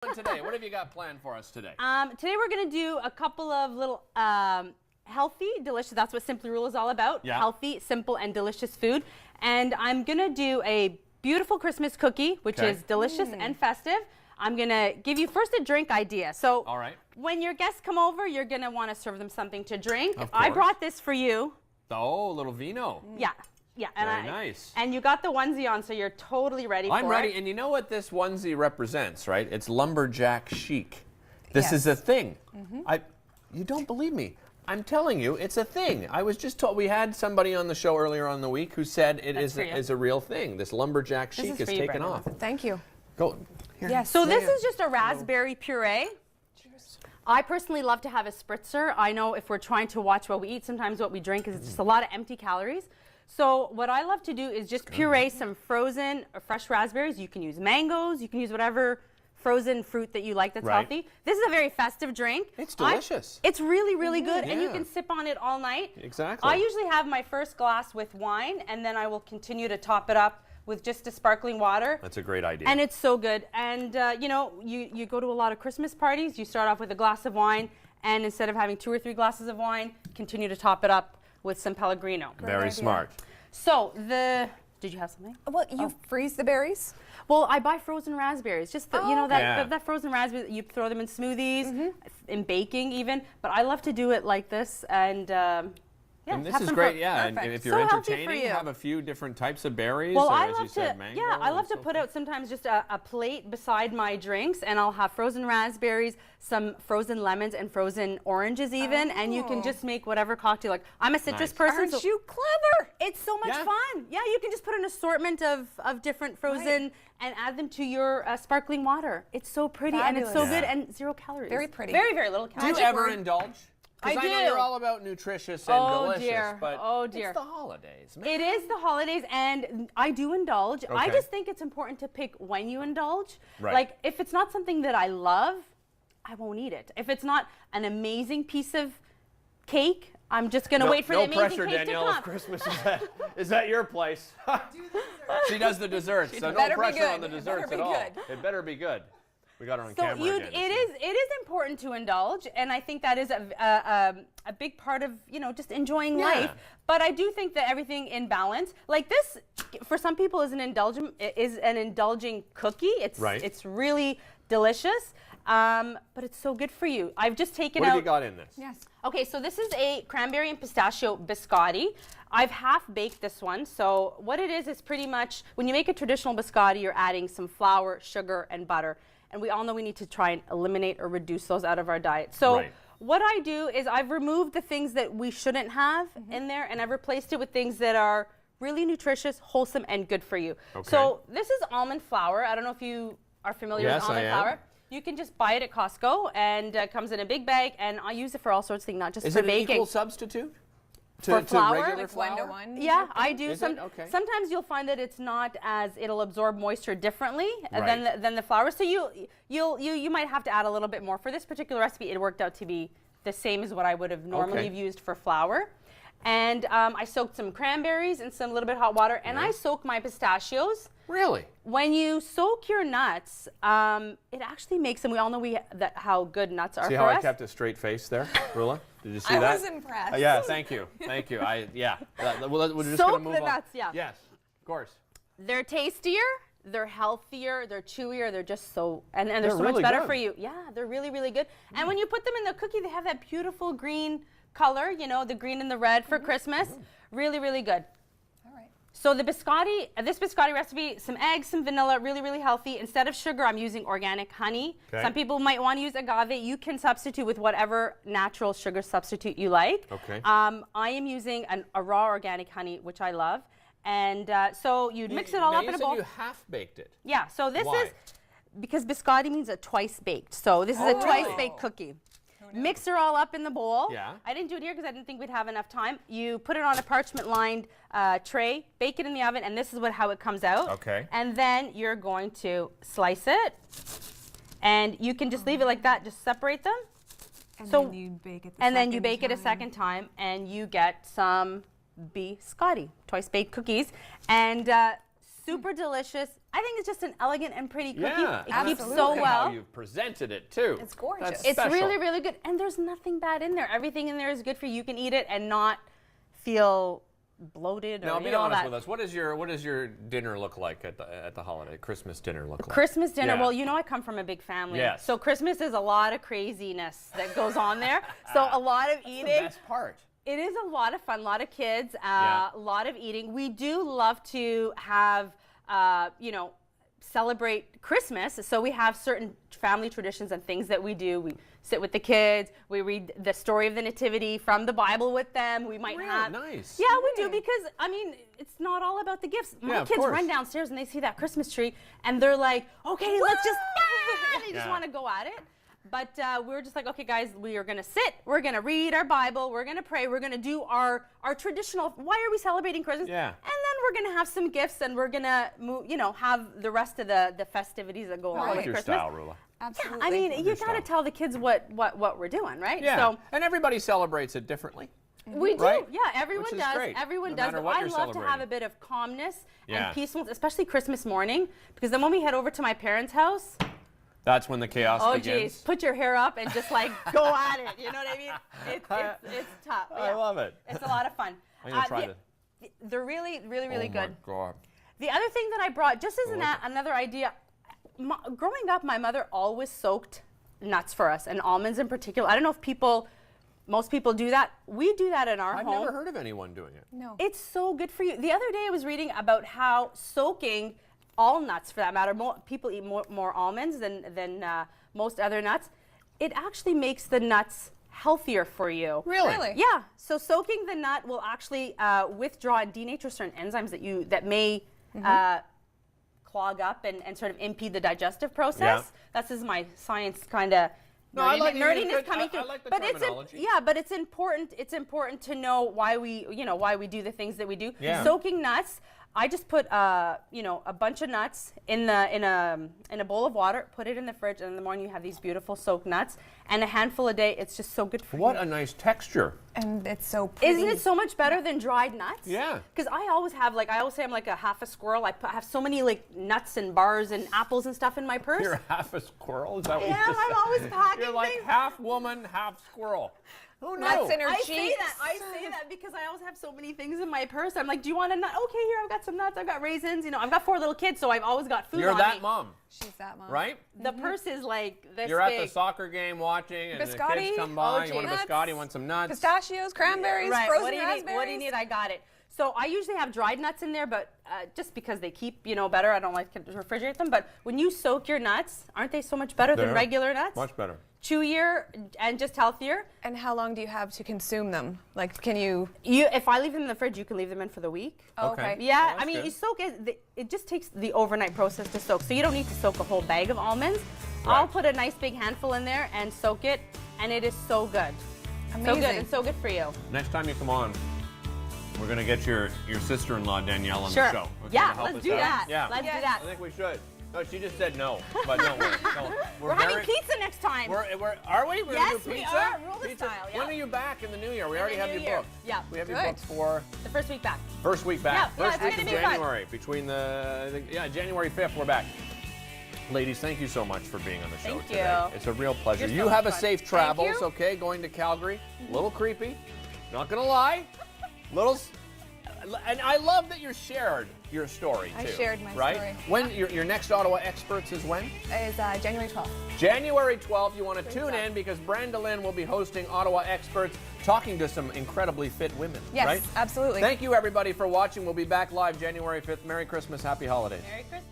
Today, what have you got planned for us today? Today we're going to do a couple of little healthy, delicious, that's what Simply Roula is all about. Yeah. Healthy, simple, and delicious food. And I'm going to do a beautiful Christmas cookie, which is delicious and festive. I'm going to give you first a drink idea. So all right. When your guests come over, you're going to want to serve them something to drink. Of I course. brought this for you. Oh, a little vino. Yeah. Yeah, Very nice. And you got the onesie on, so you're totally ready for it. I'm ready, and you know what this onesie represents, right? It's lumberjack chic. This is a thing. You don't believe me. I'm telling you, it's a thing. I was just told, we had somebody on the show earlier on the week who said it is a real thing. This lumberjack chic is taken off. Thank you. Go. Here. Yes. So this is just a raspberry puree. Cheers. I personally love to have a spritzer. I know if we're trying to watch what we eat, sometimes what we drink is just a lot of empty calories. So what I love to do is just puree some frozen or fresh raspberries. You can use mangoes. You can use whatever frozen fruit that you like that's healthy. This is a very festive drink. It's delicious. It's really, really good, and you can sip on it all night. Exactly. I usually have my first glass with wine, and then I will continue to top it up with just a sparkling water. That's a great idea. And it's so good. And you know, you go to a lot of Christmas parties, you start off with a glass of wine, and instead of having 2 or 3 glasses of wine, continue to top it up with some Pellegrino. Very smart. So did you have something? Well, you freeze the berries? Well, I buy frozen raspberries. Just the, you know, that that frozen raspberry, you throw them in smoothies, in baking even. But I love to do it like this, and yeah, and this have is some great, fun. yeah. And if you're So healthy for entertaining, you. have a few different types of berries. Well, or, I as love you said, to, mango I love and to so put forth. out sometimes just a plate beside my drinks, and I'll have frozen raspberries, some frozen lemons, and frozen oranges even, and you can just make whatever cocktail. Like, I'm a citrus person. Aren't you clever? It's so much fun. Yeah, you can just put an assortment of different frozen and add them to your sparkling water. It's so pretty and it's so good and 0 calories. Very pretty. Very, very little Do calories. you ever indulge? I Because do. I know you're all about nutritious and delicious, dear. but Oh, dear. it's the holidays, man. It is the holidays, and I do indulge. I Okay. just think it's important to pick when you indulge. Right. Like, if it's not something that I love, I won't eat it. If it's not an amazing piece of cake, I'm just going to wait for the amazing pressure, cake Danielle, to if come. Christmas is at your place. She does the desserts, so no better be pressure on the good. It desserts better at be all. good. It better be good. We got her on So camera again. it is important to indulge, and I think that is a big part of, you know, just enjoying life. But I do think that everything in balance, like this, for some people is an indulging cookie. It's really delicious, but it's so good for you. I've just taken What out. have you got in this? Yes. Okay, so this is a cranberry and pistachio biscotti. I've half baked this one. So what it is pretty much, when you make a traditional biscotti, you're adding some flour, sugar, and butter. And we all know we need to try and eliminate or reduce those out of our diet. So what I do is I've removed the things that we shouldn't have in there, and I've replaced it with things that are really nutritious, wholesome, and good for you. Okay. So this is almond flour. I don't know if you are familiar with almond flour. You can just buy it at Costco, and it comes in a big bag, and I use it for all sorts of things, not just Is for it baking. an equal substitute? For flour? regular Like flour? 1-to-1? Yeah, I do. Is it? Okay. Sometimes you'll find that it's not as, it'll absorb moisture differently than the flour. So you might have to add a little bit more. For this particular recipe, it worked out to be the same as what I would have normally used for flour. And I soaked some cranberries in some little bit hot water, and I soak my pistachios. Really? When you soak your nuts, it actually makes them. We all know how good nuts are See for how us. I kept a straight face there, Roula? Did you see I that? was impressed. Yeah, thank you. Thank you. We're just going to Soak move the on. nuts, yeah. Yes, of course. They're tastier, they're healthier, they're chewier, they're just so, and they're so really much better good. for you. Yeah, they're really, really good. And when you put them in the cookie, they have that beautiful green color, you know, the green and the red for Christmas. Really, really good. All right. So the biscotti, this biscotti recipe, some eggs, some vanilla, really, really healthy. Instead of sugar, I'm using organic honey. Okay. Some people might want to use agave. You can substitute with whatever natural sugar substitute you like. Okay. I am using a raw organic honey, which I love. And so you'd mix it all up in a bowl. You half baked it. Yeah, so this Why? is, because biscotti means a twice baked. So this is a twice baked cookie. Mix it all up in the bowl. Yeah. I didn't do it here because I didn't think we'd have enough time. You put it on a parchment-lined tray, bake it in the oven, and this is how it comes out. Okay. And then you're going to slice it, and you can just leave it like that. Just separate them. And So- then you bake it A second time, and you get some biscotti, twice baked cookies, and super delicious. I think it's just an elegant and pretty cookie. Yeah, It keeps absolutely. so Look at how well. you've presented it too. It's gorgeous. That's It's special. really, really good. And there's nothing bad in there. Everything in there is good for you. You can eat it and not feel bloated or Now, be all honest that. with us. What does your dinner look like at the holiday? Christmas dinner look like? Christmas dinner, Yeah. well, you know I come from a big family. Yes. So Christmas is a lot of craziness that goes on there. So a lot of That's the eating. best part. It is a lot of fun, a lot of kids, Yeah. a lot of eating. We do love to have, celebrate Christmas. So we have certain family traditions and things that we do. We sit with the kids. We read the story of the Nativity from the Bible with them. We might Really? have. Nice. Yeah, we do because, I mean, it's not all about the gifts. My Yeah, of kids course. run downstairs and they see that Christmas tree and they're like, okay, let's just, they just Yeah. want to go at it. But we're just like, okay, guys, we are going to sit. We're going to read our Bible. We're going to pray. We're going to do our traditional, why are we celebrating Christmas? Yeah. And then we're going to have some gifts and we're going to, have the rest of the festivities that go along Right. with Your Christmas. style, Rula. Absolutely. I mean, you Your got to style. tell the kids what we're doing, right? Yeah. So And everybody celebrates it differently. we do. Right? Yeah, everyone Which is does. great, Everyone no does. matter But what I you're love to have celebrating. a bit of calmness Yeah. and peacefulness, especially Christmas morning, because then when we head over to my parents' house, That's when the chaos oh begins. geez, put your hair up and just like go at it. You know what I mean? It's tough. I Yeah. love it. It's a lot of fun. I'm gonna try the- this. They're really, really, really Oh good. my God. The other thing that I brought, just as look. another idea, growing up, my mother always soaked nuts for us, and almonds in particular. I don't know if most people do that. We do that in our I've home. never heard of anyone doing it. No. It's so good for you. The other day I was reading about how soaking all nuts, for that matter, people eat more almonds than most other nuts. It actually makes the nuts healthier for you. Really? Yeah. So soaking the nut will actually withdraw and denature certain enzymes that may clog up and sort of impede the digestive process. Yeah. That's just my science kind of. No, I like it. nerdiness Good. coming I through. like the but terminology. but it's important. It's important to know why we do the things that we do. Yeah. Soaking nuts. I just put a bunch of nuts in a bowl of water, put it in the fridge, and in the morning you have these beautiful soaked nuts, and a handful a day. It's just so good for What you. a nice texture. And it's so pretty. Isn't it so much better than dried nuts? Yeah. Because I always have I always say I'm like a half a squirrel. I have so many nuts and bars and apples and stuff in my purse. You're half a squirrel? Is that what you Yeah, just I'm said? always packing You're like things. half woman, half squirrel. Who knew? Nuts in her I cheeks. say that because I always have so many things in my purse. I'm like, do you want a nut? Okay, here, I've got some nuts. I've got raisins. I've got 4 little kids, so I've always got food You're on that me. mom, She's that mom. right? The purse is like this You're at big. the soccer game watching, and the Biscotti? kids come by. Oh, You want a gee. biscotti? You Nuts. want some nuts? Pistachios, cranberries, Right. frozen What do you raspberries. need? What do you need? I got it. So I usually have dried nuts in there, but just because they keep, better, I don't like to refrigerate them. But when you soak your nuts, aren't they so much better than They're regular nuts? Much better. Chewier and just healthier. And how long do you have to consume them? Like, can you? If I leave them in the fridge, you can leave them in for the week. Oh, Okay. okay. Yeah, that's I mean, good. you soak it. It just takes the overnight process to soak, so you don't need to soak a whole bag of almonds. Right. I'll put a nice big handful in there and soak it, and it is so good. So good Amazing. and so good for you. Next time you come on, we're gonna get your sister-in-law Danielle on Sure. the show. Okay, Yeah, to help let's us do out. that. Yeah. Let's Yes. do that. I think we should. No, she just said no, but don't worry. We're having pizza next time. Are we? We're gonna Yes, do we pizza? are. Roula Pizza? style, yeah. When are you back in the new year? We In already the have new you year. booked. Yeah. We have you Good. booked for The first week back. first week back. Yeah, First it's week gonna of be fun. January. Between January 5th, we're back. Ladies, thank you so much for being on the show Thank today. you. It's a real pleasure. You're You so have much a fun. safe Thank travels, you. okay? Going to Calgary. A little creepy. Not gonna lie. Little. And I love that you shared your story too. I shared my right? story. When your next Ottawa Experts is when? Is January 12th. January 12th. You want to tune in because Brenda Lynn will be hosting Ottawa Experts, talking to some incredibly fit women. Yes, right? absolutely. Thank you everybody for watching. We'll be back live January 5th. Merry Christmas, Happy Holidays. Merry Christmas.